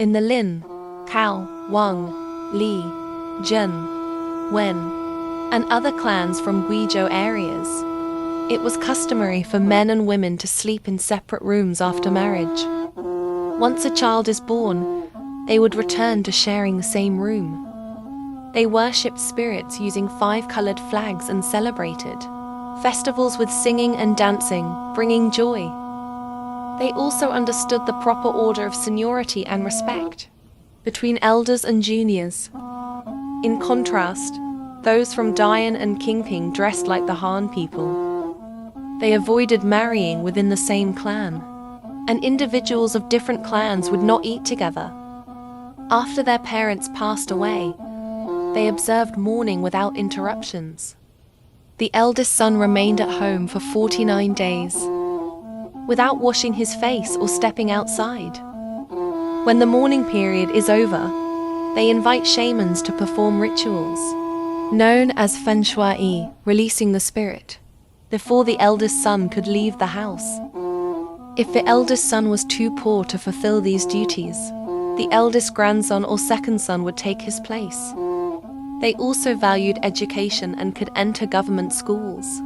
In the Lin, Cao, Wang, Li, Zhen, Wen, and other clans from Guizhou areas, it was customary for men and women to sleep in separate rooms after marriage. Once a child is born, they would return to sharing the same room. They worshipped spirits using 5-colored flags and celebrated festivals with singing and dancing, bringing joy. They also understood the proper order of seniority and respect between elders and juniors. In contrast, those from Dian and Kingping dressed like the Han people. They avoided marrying within the same clan, and individuals of different clans would not eat together. After their parents passed away, they observed mourning without interruptions. The eldest son remained at home for 49 days, without washing his face or stepping outside. When the mourning period is over, they invite shamans to perform rituals, known as feng shui, releasing the spirit, before the eldest son could leave the house. If the eldest son was too poor to fulfill these duties, the eldest grandson or second son would take his place. They also valued education and could enter government schools.